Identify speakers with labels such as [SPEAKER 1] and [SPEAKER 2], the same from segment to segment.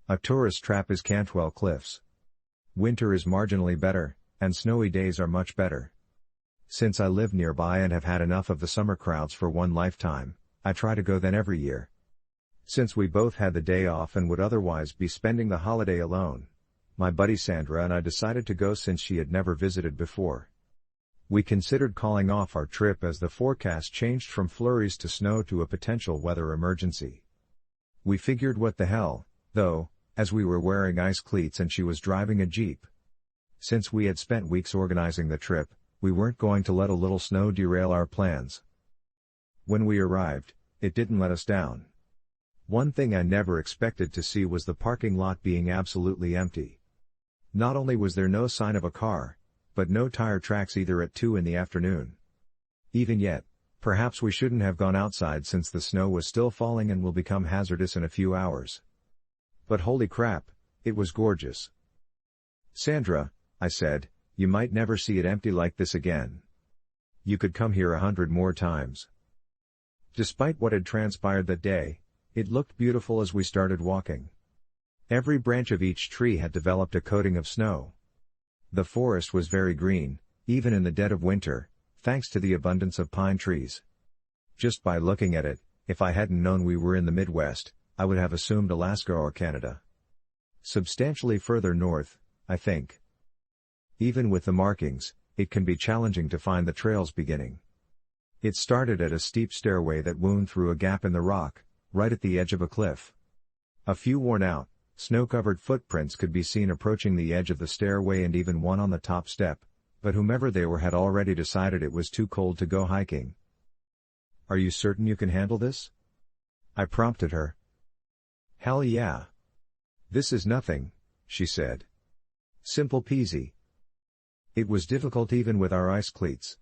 [SPEAKER 1] A tourist trap is Cantwell Cliffs. Winter is marginally better, and snowy days are much better. Since I live nearby and have had enough of the summer crowds for one lifetime, I try to go then every year. Since we both had the day off and would otherwise be spending the holiday alone, my buddy Sandra and I decided to go since she had never visited before. We considered calling off our trip as the forecast changed from flurries to snow to a potential weather emergency. We figured what the hell, though, as we were wearing ice cleats and she was driving a Jeep. Since we had spent weeks organizing the trip, we weren't going to let a little snow derail our plans. When we arrived, it didn't let us down. One thing I never expected to see was the parking lot being absolutely empty. Not only was there no sign of a car, but no tire tracks either at 2 in the afternoon. Even yet, perhaps we shouldn't have gone outside since the snow was still falling and will become hazardous in a few hours. But holy crap, it was gorgeous. Sandra, I said, you might never see it empty like this again. You could come here 100 more times. Despite what had transpired that day, it looked beautiful as we started walking. Every branch of each tree had developed a coating of snow. The forest was very green, even in the dead of winter, thanks to the abundance of pine trees. Just by looking at it, if I hadn't known we were in the Midwest, I would have assumed Alaska or Canada. Substantially further north, I think. Even with the markings, it can be challenging to find the trail's beginning. It started at a steep stairway that wound through a gap in the rock, right at the edge of a cliff. A few worn-out, snow-covered footprints could be seen approaching the edge of the stairway and even one on the top step, but whomever they were had already decided it was too cold to go hiking. "Are you certain you can handle this?" I prompted her. "Hell yeah. This is nothing," she said. "Simple peasy." It was difficult even with our ice cleats.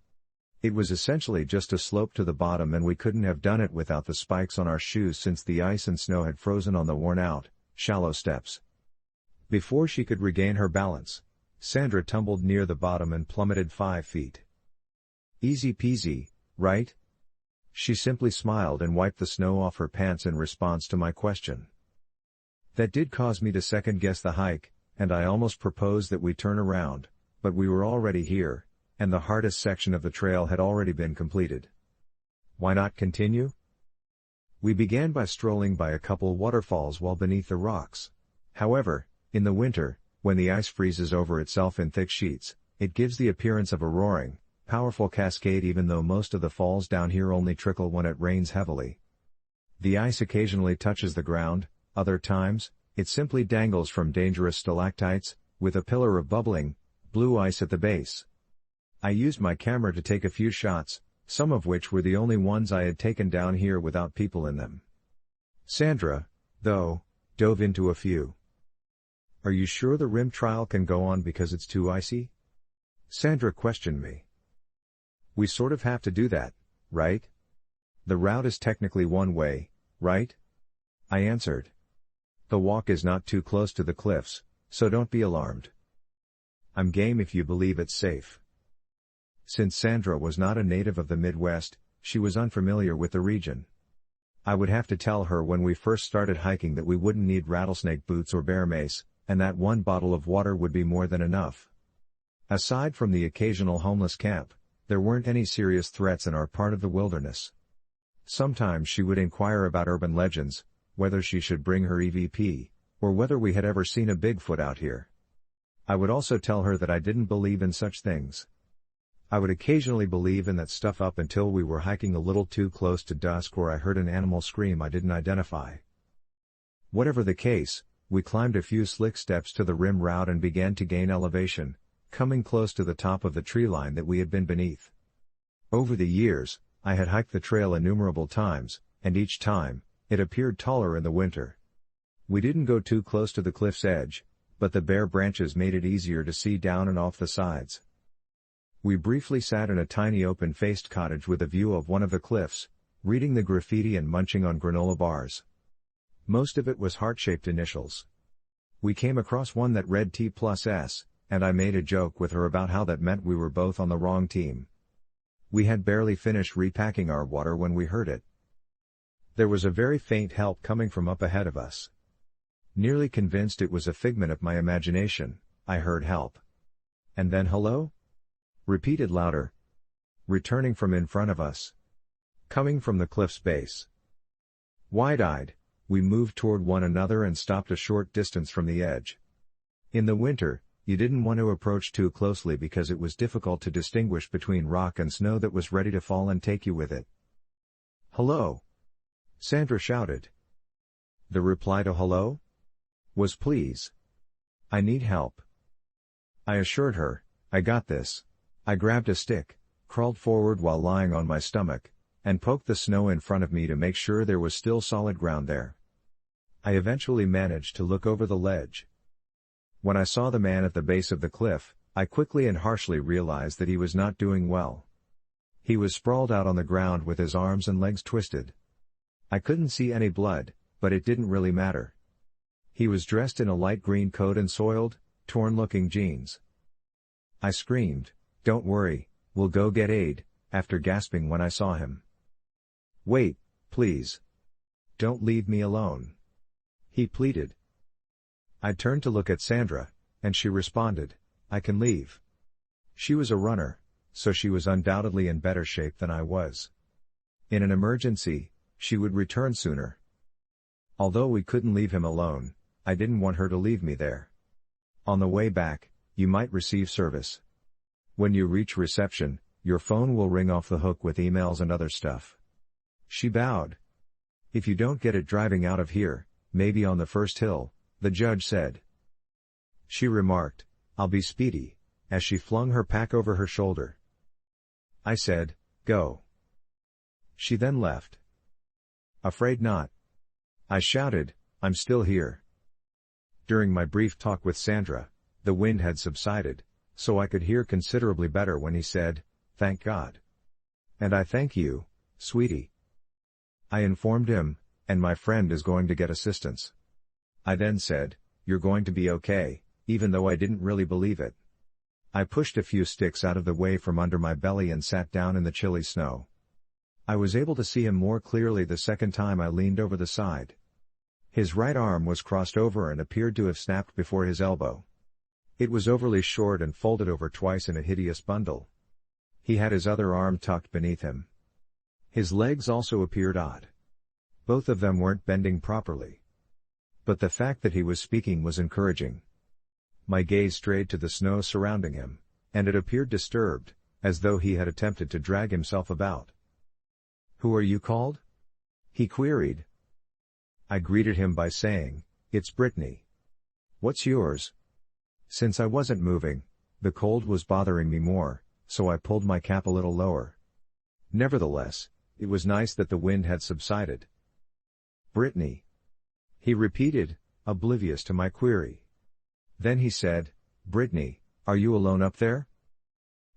[SPEAKER 1] It was essentially just a slope to the bottom and we couldn't have done it without the spikes on our shoes since the ice and snow had frozen on the worn-out, shallow steps. Before she could regain her balance, Sandra tumbled near the bottom and plummeted 5 feet. "Easy peasy, right?" She simply smiled and wiped the snow off her pants in response to my question. That did cause me to second-guess the hike, and I almost proposed that we turn around, but we were already here, and the hardest section of the trail had already been completed. Why not continue? We began by strolling by a couple waterfalls while beneath the rocks. However, in the winter, when the ice freezes over itself in thick sheets, it gives the appearance of a roaring, powerful cascade even though most of the falls down here only trickle when it rains heavily. The ice occasionally touches the ground, other times, it simply dangles from dangerous stalactites, with a pillar of bubbling, blue ice at the base. I used my camera to take a few shots, some of which were the only ones I had taken down here without people in them. Sandra, though, dove into a few. "Are you sure the rim trial can go on because it's too icy?" Sandra questioned me. "We sort of have to do that, right? The route is technically one way, right?" I answered. "The walk is not too close to the cliffs, so don't be alarmed. I'm game if you believe it's safe." Since Sandra was not a native of the Midwest, she was unfamiliar with the region. I would have to tell her when we first started hiking that we wouldn't need rattlesnake boots or bear mace, and that one bottle of water would be more than enough. Aside from the occasional homeless camp, there weren't any serious threats in our part of the wilderness. Sometimes she would inquire about urban legends, whether she should bring her EVP, or whether we had ever seen a Bigfoot out here. I would also tell her that I didn't believe in such things. I would occasionally believe in that stuff up until we were hiking a little too close to dusk or I heard an animal scream I didn't identify. Whatever the case, we climbed a few slick steps to the rim route and began to gain elevation, coming close to the top of the tree line that we had been beneath. Over the years, I had hiked the trail innumerable times, and each time, it appeared taller in the winter. We didn't go too close to the cliff's edge, but the bare branches made it easier to see down and off the sides. We briefly sat in a tiny open-faced cottage with a view of one of the cliffs, reading the graffiti and munching on granola bars. Most of it was heart-shaped initials. We came across one that read T+S, and I made a joke with her about how that meant we were both on the wrong team. We had barely finished repacking our water when we heard it. There was a very faint help coming from up ahead of us. Nearly convinced it was a figment of my imagination, I heard help. And then hello? Repeated louder. Returning from in front of us. Coming from the cliff's base. Wide-eyed, we moved toward one another and stopped a short distance from the edge. In the winter, you didn't want to approach too closely because it was difficult to distinguish between rock and snow that was ready to fall and take you with it. Hello? Sandra shouted. The reply to hello? Was please. I need help. I assured her, I got this. I grabbed a stick, crawled forward while lying on my stomach, and poked the snow in front of me to make sure there was still solid ground there. I eventually managed to look over the ledge. When I saw the man at the base of the cliff, I quickly and harshly realized that he was not doing well. He was sprawled out on the ground with his arms and legs twisted. I couldn't see any blood, but it didn't really matter. He was dressed in a light green coat and soiled, torn-looking jeans. I screamed, "Don't worry, we'll go get aid," after gasping when I saw him. "Wait, please. Don't leave me alone," he pleaded. I turned to look at Sandra, and she responded, "I can leave." She was a runner, so she was undoubtedly in better shape than I was. In an emergency, she would return sooner. Although we couldn't leave him alone, I didn't want her to leave me there. On the way back, you might receive service. When you reach reception, your phone will ring off the hook with emails and other stuff. She bowed. "If you don't get it driving out of here, maybe on the first hill," the judge said. She remarked, "I'll be speedy," as she flung her pack over her shoulder. I said, "Go." She then left. "Afraid not?" I shouted, "I'm still here." During my brief talk with Sandra, the wind had subsided, so I could hear considerably better when he said, "Thank God." "And I thank you, sweetie." I informed him, "And my friend is going to get assistance." I then said, "You're going to be okay," even though I didn't really believe it. I pushed a few sticks out of the way from under my belly and sat down in the chilly snow. I was able to see him more clearly the second time I leaned over the side. His right arm was crossed over and appeared to have snapped before his elbow. It was overly short and folded over twice in a hideous bundle. He had his other arm tucked beneath him. His legs also appeared odd. Both of them weren't bending properly. But the fact that he was speaking was encouraging. My gaze strayed to the snow surrounding him, and it appeared disturbed, as though he had attempted to drag himself about. "Who are you called?" he queried. I greeted him by saying, "It's Brittany." "What's yours?" Since I wasn't moving, the cold was bothering me more, so I pulled my cap a little lower. Nevertheless, it was nice that the wind had subsided. "Brittany," he repeated, oblivious to my query. Then he said, "Brittany, are you alone up there?"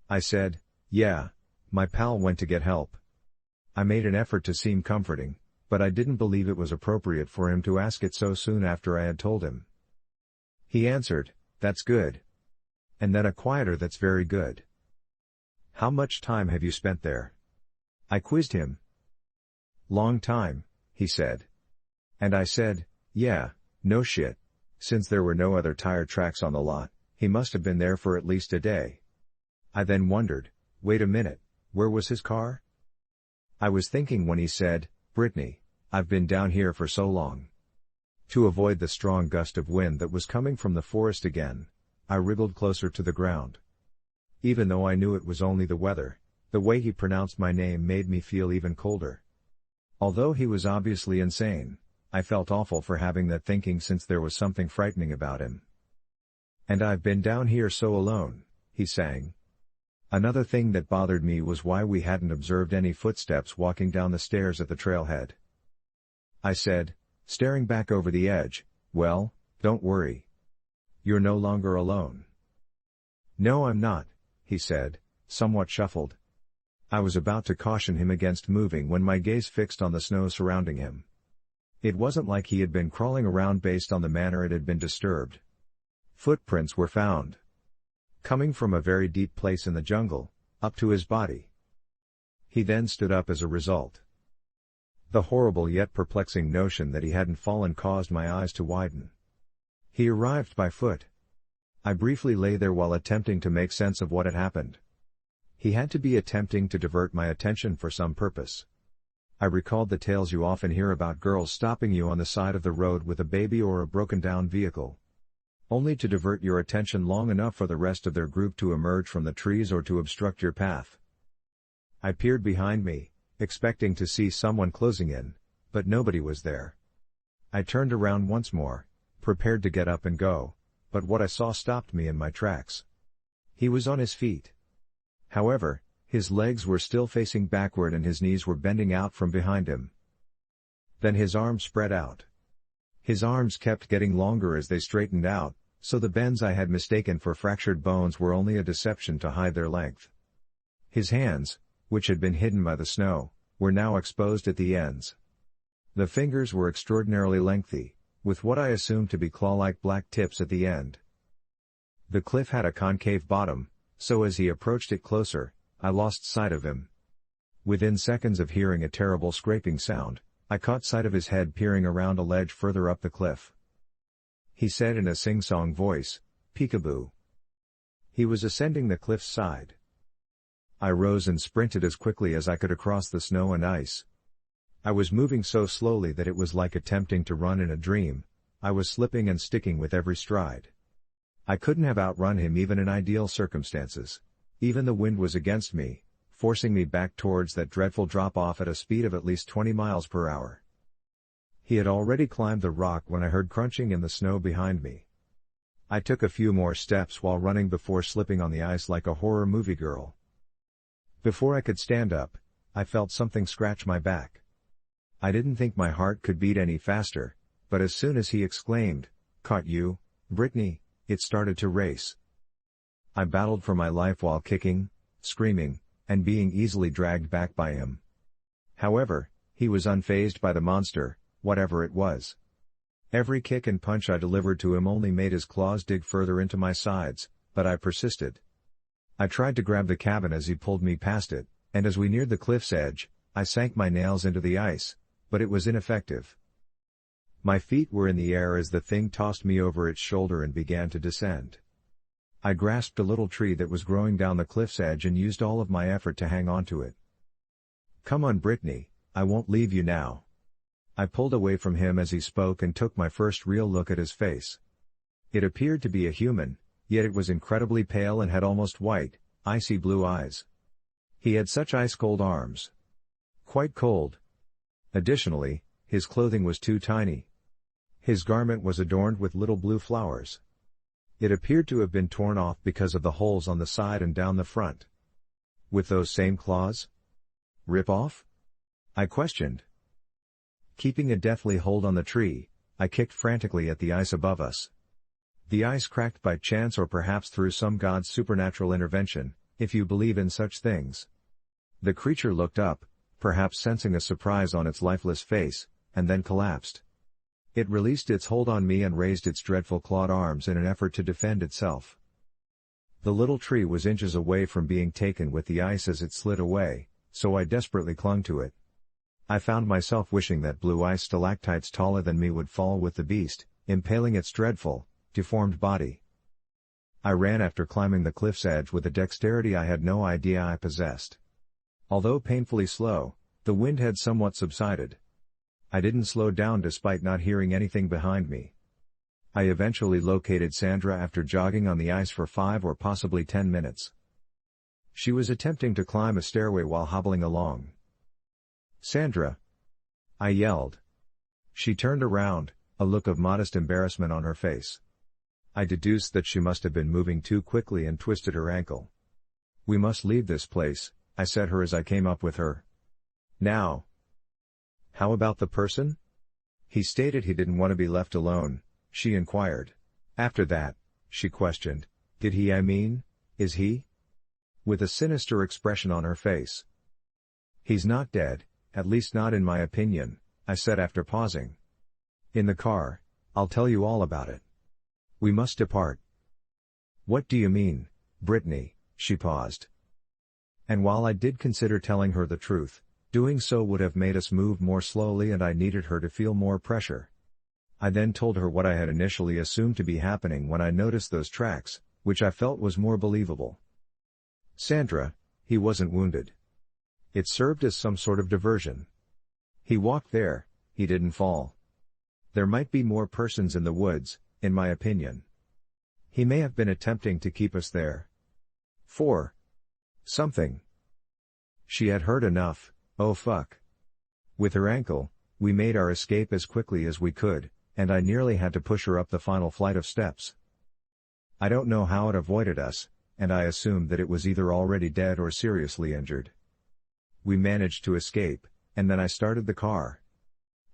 [SPEAKER 1] I said, "Yeah, my pal went to get help." I made an effort to seem comforting, but I didn't believe it was appropriate for him to ask it so soon after I had told him. He answered, "That's good." And then a quieter "That's very good." "How much time have you spent there?" I quizzed him. "Long time," he said. And I said, "Yeah, no shit. Since there were no other tire tracks on the lot, he must have been there for at least a day." I then wondered, wait a minute, where was his car? I was thinking when he said, "Brittany, I've been down here for so long." To avoid the strong gust of wind that was coming from the forest again, I wriggled closer to the ground. Even though I knew it was only the weather, the way he pronounced my name made me feel even colder. Although he was obviously insane, I felt awful for having that thinking since there was something frightening about him. "And I've been down here so alone," he sang. Another thing that bothered me was why we hadn't observed any footsteps walking down the stairs at the trailhead. I said, staring back over the edge, "Well, don't worry. You're no longer alone." "No, I'm not," he said, somewhat shuffled. I was about to caution him against moving when my gaze fixed on the snow surrounding him. It wasn't like he had been crawling around based on the manner it had been disturbed. Footprints were found, coming from a very deep place in the jungle, up to his body. He then stood up as a result. The horrible yet perplexing notion that he hadn't fallen caused my eyes to widen. He arrived by foot. I briefly lay there while attempting to make sense of what had happened. He had to be attempting to divert my attention for some purpose. I recalled the tales you often hear about girls stopping you on the side of the road with a baby or a broken-down vehicle, only to divert your attention long enough for the rest of their group to emerge from the trees or to obstruct your path. I peered behind me, expecting to see someone closing in, but nobody was there. I turned around once more, prepared to get up and go, but what I saw stopped me in my tracks. He was on his feet. However, his legs were still facing backward and his knees were bending out from behind him. Then his arms spread out. His arms kept getting longer as they straightened out, so the bends I had mistaken for fractured bones were only a deception to hide their length. His hands, which had been hidden by the snow, were now exposed at the ends. The fingers were extraordinarily lengthy, with what I assumed to be claw-like black tips at the end. The cliff had a concave bottom, so as he approached it closer, I lost sight of him. Within seconds of hearing a terrible scraping sound, I caught sight of his head peering around a ledge further up the cliff. He said in a sing-song voice, "Peekaboo." He was ascending the cliff's side. I rose and sprinted as quickly as I could across the snow and ice. I was moving so slowly that it was like attempting to run in a dream. I was slipping and sticking with every stride. I couldn't have outrun him even in ideal circumstances. Even the wind was against me, forcing me back towards that dreadful drop-off at a speed of at least 20 miles per hour. He had already climbed the rock when I heard crunching in the snow behind me. I took a few more steps while running before slipping on the ice like a horror movie girl. Before I could stand up, I felt something scratch my back. I didn't think my heart could beat any faster, but as soon as he exclaimed, "Caught you, Brittany," it started to race. I battled for my life while kicking, screaming, and being easily dragged back by him. However, he was unfazed by the monster, whatever it was. Every kick and punch I delivered to him only made his claws dig further into my sides, but I persisted. I tried to grab the cabin as he pulled me past it, and as we neared the cliff's edge, I sank my nails into the ice, but it was ineffective. My feet were in the air as the thing tossed me over its shoulder and began to descend. I grasped a little tree that was growing down the cliff's edge and used all of my effort to hang on to it. "Come on, Brittany, I won't leave you now." I pulled away from him as he spoke and took my first real look at his face. It appeared to be a human, yet it was incredibly pale and had almost white, icy blue eyes. He had such ice-cold arms. Quite cold. Additionally, his clothing was too tiny. His garment was adorned with little blue flowers. It appeared to have been torn off because of the holes on the side and down the front. With those same claws? Rip off? I questioned. Keeping a deathly hold on the tree, I kicked frantically at the ice above us. The ice cracked by chance or perhaps through some god's supernatural intervention, if you believe in such things. The creature looked up, perhaps sensing a surprise on its lifeless face, and then collapsed. It released its hold on me and raised its dreadful clawed arms in an effort to defend itself. The little tree was inches away from being taken with the ice as it slid away, so I desperately clung to it. I found myself wishing that blue ice stalactites taller than me would fall with the beast, impaling its dreadful, deformed body. I ran after climbing the cliff's edge with a dexterity I had no idea I possessed. Although painfully slow, the wind had somewhat subsided. I didn't slow down despite not hearing anything behind me. I eventually located Sandra after jogging on the ice for 5 or possibly 10 minutes. She was attempting to climb a stairway while hobbling along. "Sandra!" I yelled. She turned around, a look of modest embarrassment on her face. I deduced that she must have been moving too quickly and twisted her ankle. "We must leave this place," I said her as I came up with her. "Now." "How about the person?" "He stated he didn't want to be left alone," she inquired. "After that," she questioned, "did he is he?" With a sinister expression on her face. "He's not dead, at least not in my opinion," I said after pausing. "In the car, I'll tell you all about it. We must depart." "What do you mean, Brittany?" She paused. And while I did consider telling her the truth, doing so would have made us move more slowly and I needed her to feel more pressure. I then told her what I had initially assumed to be happening when I noticed those tracks, which I felt was more believable. "Sandra, he wasn't wounded. It served as some sort of diversion. He walked there, he didn't fall. There might be more persons in the woods, in my opinion. He may have been attempting to keep us there. For something." She had heard enough. Oh fuck. With her ankle, we made our escape as quickly as we could, and I nearly had to push her up the final flight of steps. I don't know how it avoided us, and I assumed that it was either already dead or seriously injured. We managed to escape, and then I started the car.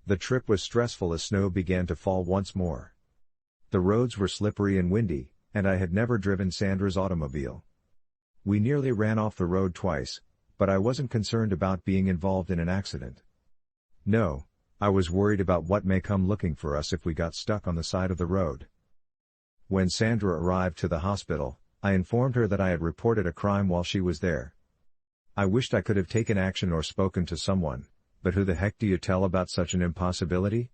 [SPEAKER 1] The trip was stressful as snow began to fall once more. The roads were slippery and windy, and I had never driven Sandra's automobile. We nearly ran off the road twice, but I wasn't concerned about being involved in an accident. No, I was worried about what may come looking for us if we got stuck on the side of the road. When Sandra arrived to the hospital, I informed her that I had reported a crime while she was there. I wished I could have taken action or spoken to someone, but who the heck do you tell about such an impossibility?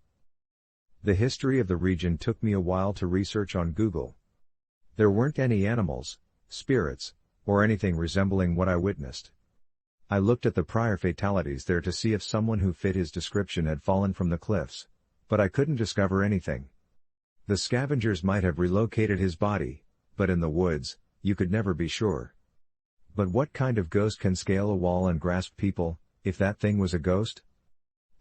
[SPEAKER 1] The history of the region took me a while to research on Google. There weren't any animals, spirits, or anything resembling what I witnessed. I looked at the prior fatalities there to see if someone who fit his description had fallen from the cliffs, but I couldn't discover anything. The scavengers might have relocated his body, but in the woods, you could never be sure. But what kind of ghost can scale a wall and grasp people, if that thing was a ghost?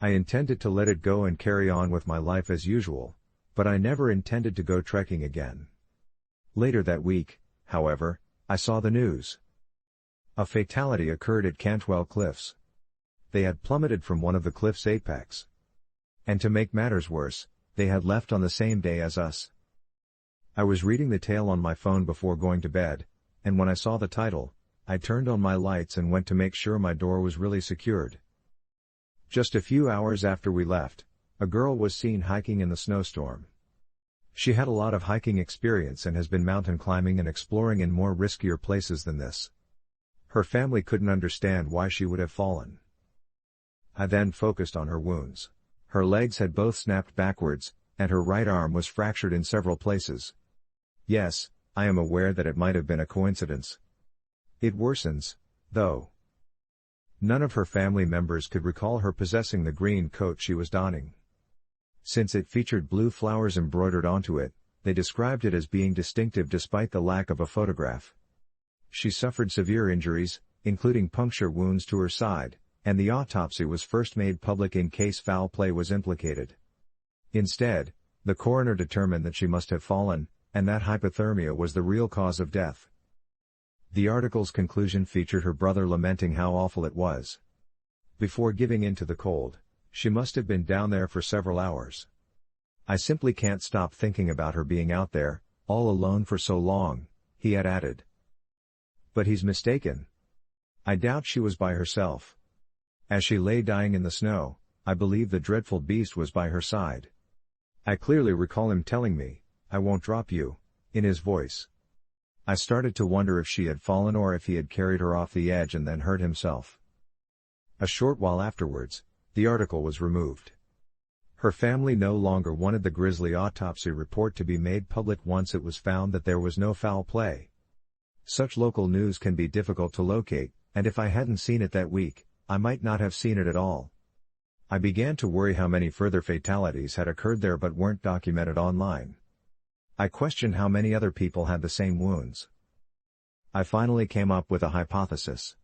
[SPEAKER 1] I intended to let it go and carry on with my life as usual, but I never intended to go trekking again. Later that week, however, I saw the news. A fatality occurred at Cantwell Cliffs. They had plummeted from one of the cliff's apex. And to make matters worse, they had left on the same day as us. I was reading the tale on my phone before going to bed, and when I saw the title, I turned on my lights and went to make sure my door was really secured. Just a few hours after we left, a girl was seen hiking in the snowstorm. She had a lot of hiking experience and has been mountain climbing and exploring in more riskier places than this. Her family couldn't understand why she would have fallen. I then focused on her wounds. Her legs had both snapped backwards, and her right arm was fractured in several places. Yes, I am aware that it might have been a coincidence. It worsens, though. None of her family members could recall her possessing the green coat she was donning. Since it featured blue flowers embroidered onto it, they described it as being distinctive despite the lack of a photograph. She suffered severe injuries, including puncture wounds to her side, and the autopsy was first made public in case foul play was implicated. Instead, the coroner determined that she must have fallen, and that hypothermia was the real cause of death. The article's conclusion featured her brother lamenting how awful it was. Before giving in to the cold, she must have been down there for several hours. "I simply can't stop thinking about her being out there, all alone for so long," he had added. But he's mistaken. I doubt she was by herself. As she lay dying in the snow, I believe the dreadful beast was by her side. I clearly recall him telling me, "I won't drop you," in his voice. I started to wonder if she had fallen or if he had carried her off the edge and then hurt himself. A short while afterwards, the article was removed. Her family no longer wanted the grisly autopsy report to be made public once it was found that there was no foul play. Such local news can be difficult to locate, and if I hadn't seen it that week, I might not have seen it at all. I began to worry how many further fatalities had occurred there but weren't documented online. I questioned how many other people had the same wounds. I finally came up with a hypothesis.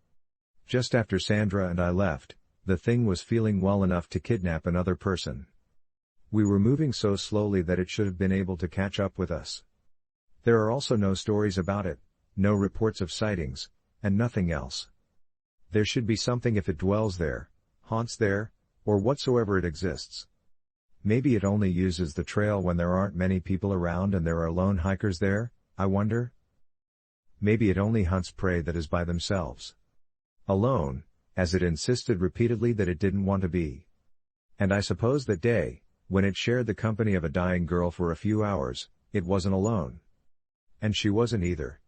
[SPEAKER 1] Just after Sandra and I left, the thing was feeling well enough to kidnap another person. We were moving so slowly that it should have been able to catch up with us. There are also no stories about it, no reports of sightings, and nothing else. There should be something if it dwells there, haunts there, or whatsoever it exists. Maybe it only uses the trail when there aren't many people around and there are lone hikers there, I wonder? Maybe it only hunts prey that is by themselves. Alone, as it insisted repeatedly that it didn't want to be. And I suppose that day, when it shared the company of a dying girl for a few hours, it wasn't alone. And she wasn't either.